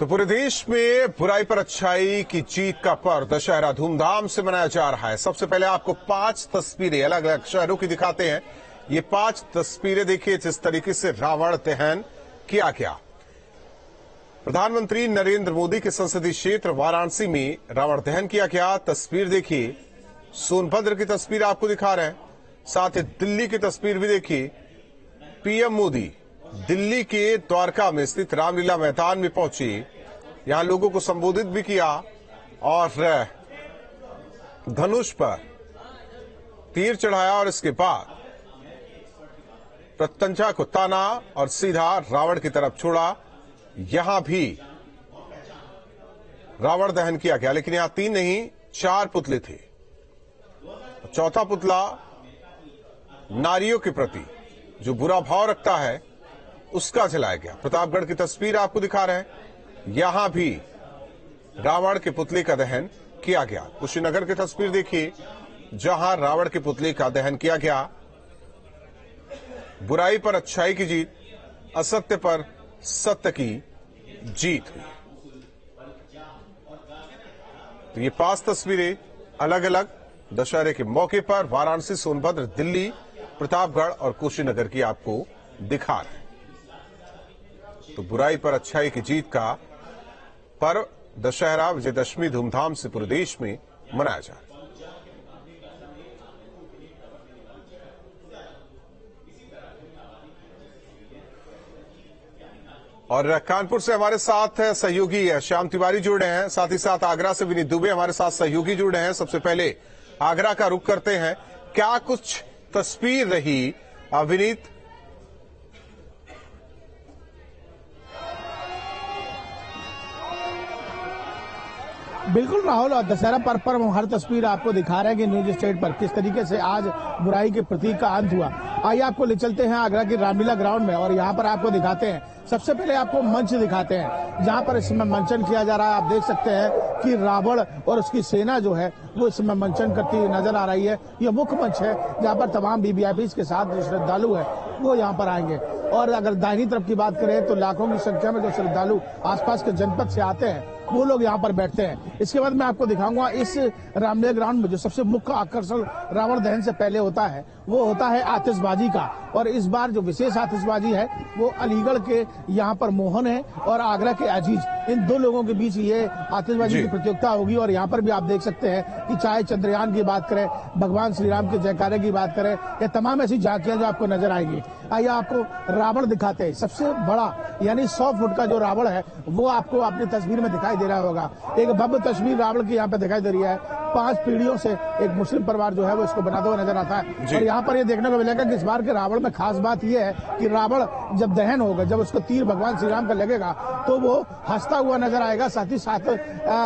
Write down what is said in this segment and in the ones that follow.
तो पूरे देश में बुराई पर अच्छाई की जीत का पर्व दशहरा धूमधाम से मनाया जा रहा है। सबसे पहले आपको 5 तस्वीरें अलग अलग शहरों की दिखाते हैं। ये 5 तस्वीरें देखिए जिस तरीके से रावण दहन किया गया। प्रधानमंत्री नरेंद्र मोदी के संसदीय क्षेत्र वाराणसी में रावण दहन किया गया। तस्वीर देखिए, सोनभद्र की तस्वीर आपको दिखा रहे हैं, साथ ही दिल्ली की तस्वीर भी देखिए। पीएम मोदी दिल्ली के द्वारका में स्थित रामलीला मैदान में पहुंचे, यहां लोगों को संबोधित भी किया और धनुष पर तीर चढ़ाया और इसके बाद प्रत्यंचा को ताना और सीधा रावण की तरफ छोड़ा। यहां भी रावण दहन किया गया, लेकिन यहां 3 नहीं 4 पुतले थे। चौथा पुतला नारियों के प्रति जो बुरा भाव रखता है उसका जलाया गया। प्रतापगढ़ की तस्वीर आपको दिखा रहे हैं, यहां भी रावण के पुतले का दहन किया गया। कुशीनगर की तस्वीर देखिए, जहां रावण के पुतले का दहन किया गया। बुराई पर अच्छाई की जीत, असत्य पर सत्य की जीत हुई। तो ये 5 तस्वीरें अलग अलग दशहरे के मौके पर वाराणसी, सोनभद्र, दिल्ली, प्रतापगढ़ और कुशीनगर की आपको दिखा रहे हैं। तो बुराई पर अच्छाई की जीत का पर्व दशहरा विजयदशमी धूमधाम से पूरे देश में मनाया जा रहा है। और कानपुर से हमारे साथ सहयोगी श्याम तिवारी जुड़े हैं, साथ ही साथ आगरा से विनीत दुबे हमारे साथ सहयोगी जुड़े हैं। सबसे पहले आगरा का रुख करते हैं, क्या कुछ तस्वीर रही विनीत? बिल्कुल राहुल, दशहरा पर्व पर हर तस्वीर आपको दिखा रहे हैं कि न्यूज स्टेट पर किस तरीके से आज बुराई के प्रतीक का अंत हुआ। आइए आपको ले चलते हैं आगरा की रामलीला ग्राउंड में और यहाँ पर आपको दिखाते हैं। सबसे पहले आपको मंच दिखाते हैं जहाँ पर इस समय मंचन किया जा रहा है। आप देख सकते हैं कि रावण और उसकी सेना जो है वो इस समय मंचन करती हुई नजर आ रही है। यह मुख्य मंच है जहाँ पर तमाम वीवीआईपी के साथ जो श्रद्धालु है वो यहाँ पर आएंगे। और अगर दाहिनी तरफ की बात करें तो लाखों की संख्या में जो श्रद्धालु आसपास के जनपद से आते हैं वो लोग यहाँ पर बैठते हैं। इसके बाद मैं आपको दिखाऊंगा इस रामलीला ग्राउंड में जो सबसे मुख्य आकर्षण रावण दहन से पहले होता है वो होता है आतिशबाजी का। और इस बार जो विशेष आतिशबाजी है वो अलीगढ़ के यहाँ पर मोहन है और आगरा के अजीज, इन 2 लोगों के बीच ये आतिशबाजी की प्रतियोगिता होगी। और यहाँ पर भी आप देख सकते हैं कि चाहे चंद्रयान की बात करें, भगवान श्री राम के जयकारे की बात करें, ये तमाम ऐसी झांकियां जो आपको नजर आएंगी। आइए आपको रावण दिखाते हैं। सबसे बड़ा यानी 100 फुट का जो रावण है वो आपको अपनी तस्वीर में दिखाई दे रहा होगा। एक भव्य तस्वीर रावण की यहाँ पे दिखाई दे रही है। 5 पीढ़ियों से एक मुस्लिम परिवार जो है वो इसको बनाते हुए नजर आता है। और यहाँ पर ये देखने को मिलेगा कि इस बार के रावण में खास बात यह है कि रावण जब दहन होगा, जब उसको तीर भगवान श्री राम का लगेगा तो वो हंसता हुआ नजर आएगा। साथ ही साथ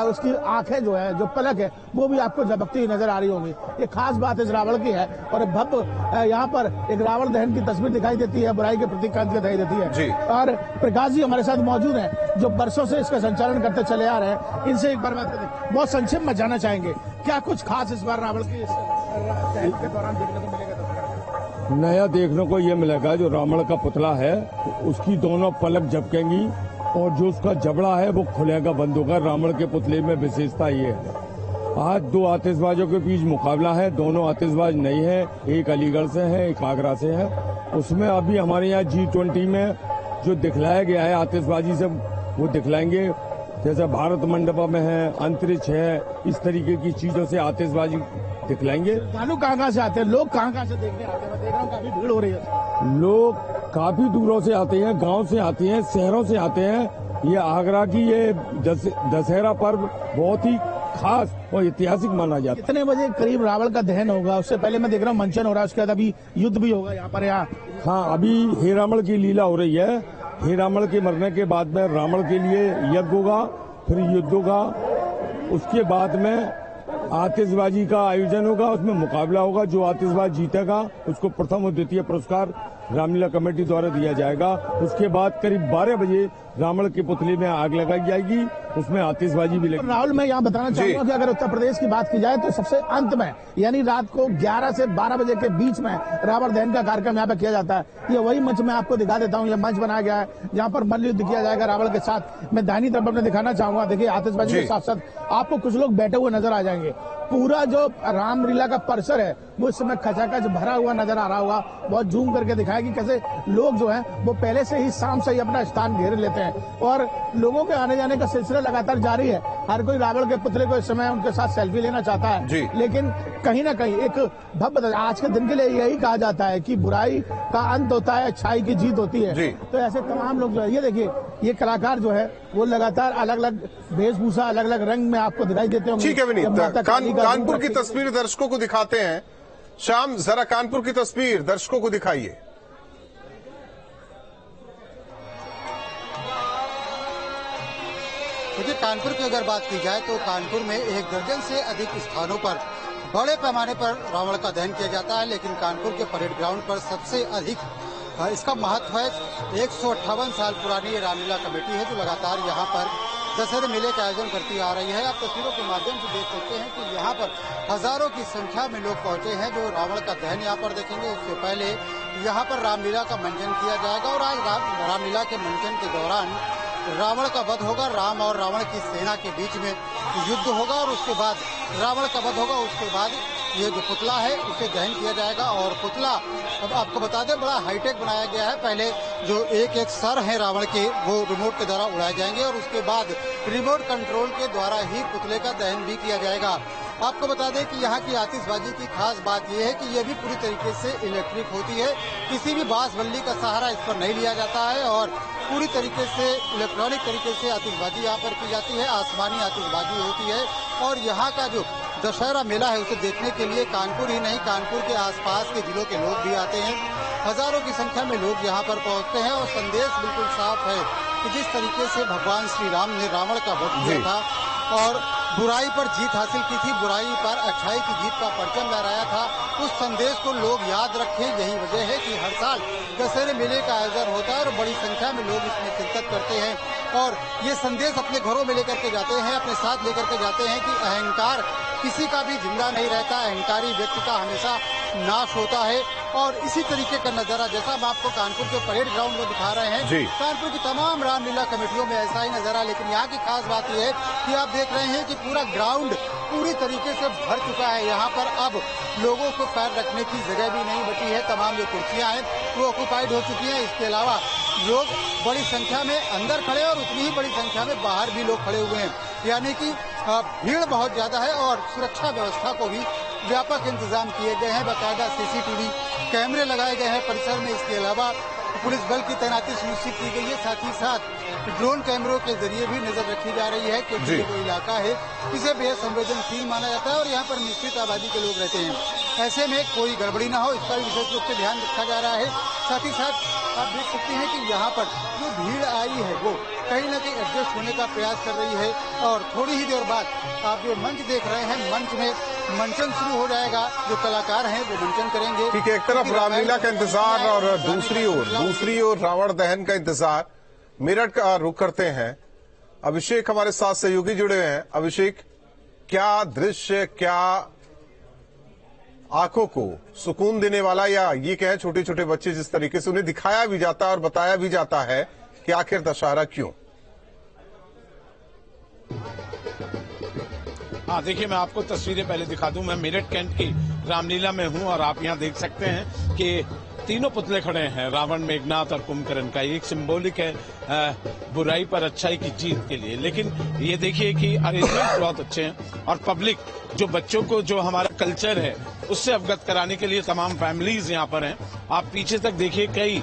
उसकी आंखें जो है, जो पलक है वो भी आपको झपकती हुई नजर आ रही होंगी। ये खास बात इस रावण की है। और भव्य यहाँ पर एक रावण दहन की तस्वीर दिखाई देती है, बुराई के प्रतीक का दिखाई देती है। और प्रकाश जी हमारे साथ मौजूद है जो बरसों से इसका संचालन करते चले आ रहे हैं। इनसे एक बार बात करते, बहुत संक्षेप में जानना चाहेंगे क्या कुछ खास इस बार रावण की दहन के दौरान देखने को मिलेगा? नया देखने को ये मिलेगा, जो रावण का पुतला है उसकी दोनों पलक झपकेंगी और जो उसका जबड़ा है वो खुलेगा बंद होगा। रावण के पुतले में विशेषता ये है, आज 2 आतिशबाजों के बीच मुकाबला है। दोनों आतिशबाज नई है, एक अलीगढ़ से है, एक आगरा से है। उसमें अभी हमारे यहाँ G20 में जो दिखलाया गया है आतिशबाजी से वो दिखलाएंगे, जैसे भारत मंडपम में है, अंतरिक्ष है, इस तरीके की चीजों से आतिशबाजी दिखलाएंगे। कहाँ से आते हैं लोग, कहाँ से देखने आते हैं? मैं देख रहा हूँ काफी भीड़ हो रही है। लोग काफी दूरों से आते हैं, गांव से आते हैं, शहरों से आते हैं। ये आगरा की ये दशहरा पर्व बहुत ही खास और ऐतिहासिक माना जाता है। कितने बजे करीब रावण का दहन होगा? उससे पहले मैं देख रहा हूँ मंचन हो रहा है, उसके बाद अभी युद्ध भी होगा यहाँ पर। हाँ, अभी हे रावण की लीला हो रही है। हे रावण के मरने के बाद में रावण के लिए यज्ञ होगा, फिर युद्ध होगा, उसके बाद में आतिशबाजी का आयोजन होगा, उसमें मुकाबला होगा। जो आतिशबाज जीतेगा उसको प्रथम और द्वितीय पुरस्कार रामलीला कमेटी द्वारा दिया जाएगा। उसके बाद करीब 12 बजे रावण के पुतले में आग लगाई जाएगी, उसमें आतिशबाजी भी लगेगी। राहुल, मैं यहाँ बताना चाहूंगा कि अगर उत्तर प्रदेश की बात की जाए तो सबसे अंत में यानी रात को 11 से 12 बजे के बीच में रावण दहन का कार्यक्रम यहाँ पे किया जाता है। ये वही मंच मैं आपको दिखा देता हूँ। ये मंच बनाया गया है जहाँ पर मल्लयुद्ध किया जाएगा रावण के साथ। मैं दाहिनी तरफ अपने दिखाना चाहूंगा, देखिए आतिशबाजी के साथ साथ आपको कुछ लोग बैठे हुए नजर आ जाएंगे। पूरा जो रामलीला का परिसर है वो इस समय खचाखच भरा हुआ नजर आ रहा होगा। बहुत जूम करके दिखाया कि कैसे लोग जो हैं वो पहले से ही शाम से ही अपना स्थान घेर लेते हैं और लोगों के आने जाने का सिलसिला लगातार जारी है। हर कोई रावण के पुतले को इस समय उनके साथ सेल्फी लेना चाहता है, लेकिन कहीं ना कहीं एक भव्य आज के दिन के लिए यही कहा जाता है कि बुराई का अंत होता है, अच्छाई की जीत होती है। तो ऐसे तमाम लोग जो है, ये देखिए ये कलाकार जो है वो लगातार अलग अलग वेशभूषा अलग अलग रंग में आपको दिखाई देते होंगे। ठीक है विनीत, कानपुर की तस्वीर दर्शकों को दिखाते हैं। शाम, जरा कानपुर की तस्वीर दर्शकों को दिखाइए। देखिए, कानपुर की अगर बात की जाए तो कानपुर में 1 दर्जन से अधिक स्थानों पर बड़े पैमाने पर रावण का दहन किया जाता है, लेकिन कानपुर के परेड ग्राउंड पर सबसे अधिक इसका महत्व है। 158 साल पुरानी ये रामलीला कमेटी है जो लगातार यहाँ पर दशहरे मेले का आयोजन करती आ रही है। आप तस्वीरों के माध्यम से देख सकते हैं कि यहाँ पर हजारों की संख्या में लोग पहुंचे हैं जो रावण का दहन यहाँ पर देखेंगे। उससे पहले यहाँ पर रामलीला का मंचन किया जाएगा और आज रामलीला के मंचन के दौरान रावण का वध होगा। राम और रावण की सेना के बीच में युद्ध होगा और उसके बाद रावण का वध होगा। उसके बाद ये जो पुतला है उसे दहन किया जाएगा और पुतला अब आपको बता दें बड़ा हाईटेक बनाया गया है। पहले जो एक सर है रावण के वो रिमोट के द्वारा उड़ाए जाएंगे और उसके बाद रिमोट कंट्रोल के द्वारा ही पुतले का दहन भी किया जाएगा। आपको बता दें कि यहाँ की आतिशबाजी की खास बात यह है कि ये भी पूरी तरीके से इलेक्ट्रिक होती है। किसी भी बांस बल्ली का सहारा इस पर नहीं लिया जाता है और पूरी तरीके से इलेक्ट्रॉनिक तरीके से आतिशबाजी यहाँ पर की जाती है। आसमानी आतिशबाजी होती है और यहाँ का जो दशहरा मेला है उसे देखने के लिए कानपुर ही नहीं कानपुर के आसपास के जिलों के लोग भी आते हैं। हजारों की संख्या में लोग यहाँ पर पहुँचते हैं और संदेश बिल्कुल साफ है कि जिस तरीके से भगवान श्री राम ने रावण का वध किया था और बुराई पर जीत हासिल की थी, बुराई पर अच्छाई की जीत का परचम लहराया था, उस संदेश को लोग याद रखें। यही वजह है कि हर साल दशहरे मेले का आयोजन होता है और बड़ी संख्या में लोग इसमें शिरकत करते हैं और ये संदेश अपने घरों में लेकर के जाते हैं, अपने साथ लेकर के जाते हैं कि अहंकार किसी का भी जिंदा नहीं रहता, अहंकारी व्यक्ति का हमेशा नाश होता है। और इसी तरीके का नजारा जैसा हम आपको कानपुर के परेड ग्राउंड में दिखा रहे हैं, कानपुर की तमाम रामलीला कमेटियों में ऐसा ही नजारा। लेकिन यहाँ की खास बात यह है कि आप देख रहे हैं कि पूरा ग्राउंड पूरी तरीके से भर चुका है। यहाँ पर अब लोगों को पैर रखने की जगह भी नहीं बची है। तमाम जो कुर्सियां हैं वो ऑक्युपाइड हो चुकी हैं। इसके अलावा लोग बड़ी संख्या में अंदर खड़े और उतनी ही बड़ी संख्या में बाहर भी लोग खड़े हुए हैं, यानी कि भीड़ बहुत ज्यादा है और सुरक्षा व्यवस्था को भी व्यापक इंतजाम किए गए हैं। बाकायदा CCTV कैमरे लगाए गए हैं परिसर में। इसके अलावा पुलिस बल की तैनाती सुनिश्चित की गई है। साथ ही साथ ड्रोन कैमरों के जरिए भी नजर रखी जा रही है क्योंकि ये जो इलाका है इसे बेहद संवेदनशील माना जाता है और यहाँ पर निश्चित आबादी के लोग रहते हैं। ऐसे में कोई गड़बड़ी ना हो इसका विशेष रूप से ध्यान रखा जा रहा है। साथ ही साथ आप देख सकते हैं कि यहाँ पर जो भीड़ आई है वो कहीं न कहीं एडजस्ट होने का प्रयास कर रही है और थोड़ी ही देर बाद आप जो मंच देख रहे हैं मंच में मंचन शुरू हो जाएगा। जो कलाकार हैं वो मंचन करेंगे। ठीक है, एक तरफ रामलीला का इंतजार और दूसरी ओर रावण दहन का इंतजार। मेरठ का रुख करते हैं, अभिषेक हमारे साथ सहयोगी जुड़े हुए हैं। अभिषेक, क्या दृश्य, क्या आंखों को सुकून देने वाला, या ये कहें छोटे छोटे बच्चे जिस तरीके से उन्हें दिखाया भी जाता है और बताया भी जाता है कि आखिर दशहरा क्यों? हाँ, देखिए मैं आपको तस्वीरें पहले दिखा दूं। मैं मेरठ कैंट की रामलीला में हूं और आप यहां देख सकते हैं कि तीनों पुतले खड़े हैं रावण, मेघनाथ और कुंभकर्ण का। एक सिंबॉलिक है बुराई पर अच्छाई की जीत के लिए। लेकिन ये देखिए कि अरेंजमेंट बहुत अच्छे हैं और पब्लिक जो बच्चों को जो हमारा कल्चर है उससे अवगत कराने के लिए तमाम फैमिलीज यहाँ पर हैं। आप पीछे तक देखिए कई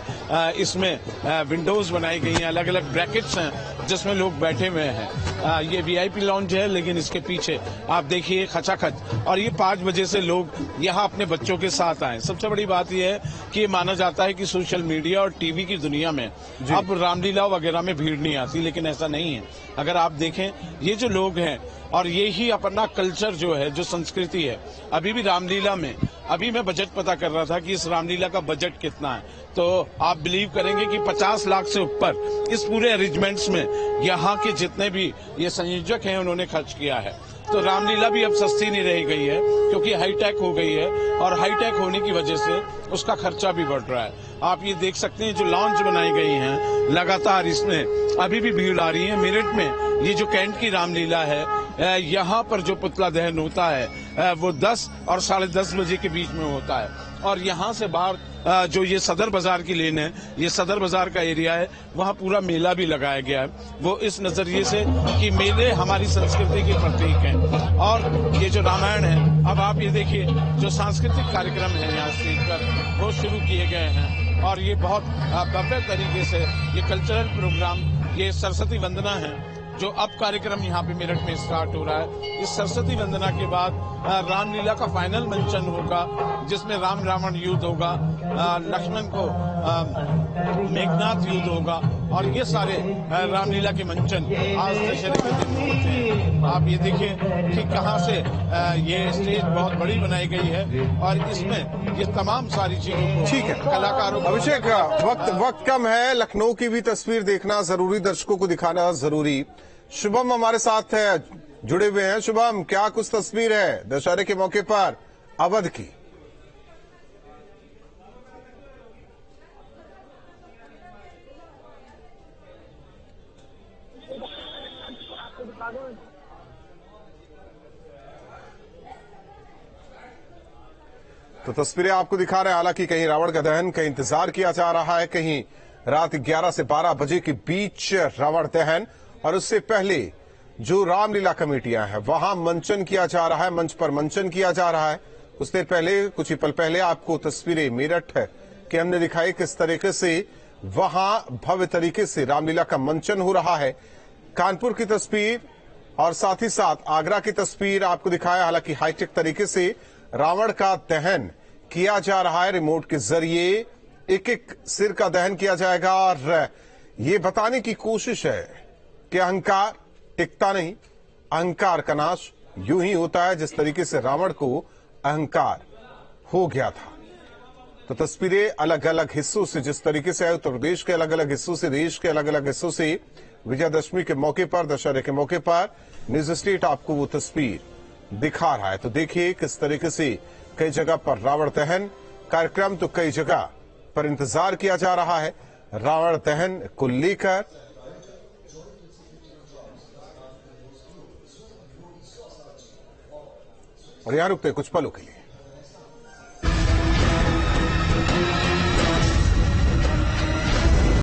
इसमें विंडोज बनाई गई हैं, अलग अलग ब्रैकेट्स हैं जिसमें लोग बैठे हुए हैं। ये VIP लॉन्ज है लेकिन इसके पीछे आप देखिए खचाखच। और ये 5 बजे से लोग यहाँ अपने बच्चों के साथ आए। सबसे बड़ी बात यह है कि माना जाता है कि सोशल मीडिया और TV की दुनिया में अब रामलीला वगैरह में भीड़ नहीं आती, लेकिन ऐसा नहीं है। अगर आप देखें ये जो लोग हैं और ये ही अपना कल्चर जो है, जो संस्कृति है, अभी भी रामलीला में अभी मैं बजट पता कर रहा था कि इस रामलीला का बजट कितना है, तो आप बिलीव करेंगे कि 50 लाख से ऊपर इस पूरे अरेंजमेंट्स में यहाँ के जितने भी ये संयोजक हैं उन्होंने खर्च किया है। तो रामलीला भी अब सस्ती नहीं रह गई है, क्योंकि हाईटेक हो गई है और हाईटेक होने की वजह से उसका खर्चा भी बढ़ रहा है। आप ये देख सकते हैं जो लॉन्च बनाई गई हैं, लगातार इसमें अभी भी भीड़ आ रही है। मेरठ में ये जो कैंट की रामलीला है, यहाँ पर जो पुतला दहन होता है वो 10 और 10:30 बजे के बीच में होता है, और यहाँ से बाहर जो ये सदर बाजार की लेन है, ये सदर बाजार का एरिया है, वहाँ पूरा मेला भी लगाया गया है। वो इस नजरिए से कि मेले हमारी संस्कृति के प्रतीक हैं। और ये जो रामायण है, अब आप ये देखिए जो सांस्कृतिक कार्यक्रम है यहाँ स्टेज पर वो शुरू किए गए हैं, और ये बहुत भव्य तरीके से ये कल्चरल प्रोग्राम, ये सरस्वती वंदना है जो अब कार्यक्रम यहाँ पे मेरठ में स्टार्ट हो रहा है। इस सरस्वती वंदना के बाद रामलीला का फाइनल मंचन होगा, जिसमें राम रावण युद्ध होगा, लक्ष्मण को मेघनाथ युद्ध होगा, और ये सारे रामलीला के मंचन आज दशहरे के दिन होते हैं। आप ये देखिए कि कहाँ से ये स्टेज बहुत बड़ी बनाई गई है, और इसमें ये तमाम सारी चीजों को ठीक है कलाकारों को। अभिषेक, वक्त कम है, लखनऊ की भी तस्वीर देखना जरूरी, दर्शकों को दिखाना जरूरी। शुभम हमारे साथ है, जुड़े हुए हैं। शुभम, क्या कुछ तस्वीर है दशहरे के मौके पर अवध की? तो तस्वीरें आपको दिखा रहे हैं। हालांकि कहीं रावण का दहन, कहीं इंतजार किया जा रहा है, कहीं रात 11 से 12 बजे के बीच रावण दहन, और उससे पहले जो रामलीला कमेटियां हैं वहां मंचन किया जा रहा है, मंच पर मंचन किया जा रहा है। कुछ देर पहले, कुछ ही पल पहले आपको तस्वीरें मेरठ के हमने दिखाई, किस तरीके से वहां भव्य तरीके से रामलीला का मंचन हो रहा है। कानपुर की तस्वीर और साथ ही साथ आगरा की तस्वीर आपको दिखाया। हालांकि हाईटेक तरीके से रावण का दहन किया जा रहा है, रिमोट के जरिए एक एक सिर का दहन किया जाएगा, और ये बताने की कोशिश है कि अहंकार टिकता नहीं, अहंकार का नाश यूं ही होता है जिस तरीके से रावण को अहंकार हो गया था। तो तस्वीरें अलग अलग हिस्सों से, जिस तरीके से उत्तर प्रदेश के अलग अलग हिस्सों से, देश के अलग अलग हिस्सों से विजयादशमी के मौके पर, दशहरे के मौके पर न्यूज स्टेट आपको वो तस्वीर दिखा रहा है। तो देखिए किस तरीके से कई जगह पर रावण दहन कार्यक्रम, तो कई जगह पर इंतजार किया जा रहा है रावण दहन को लेकर। और यहां रुकते कुछ पलों के लिए।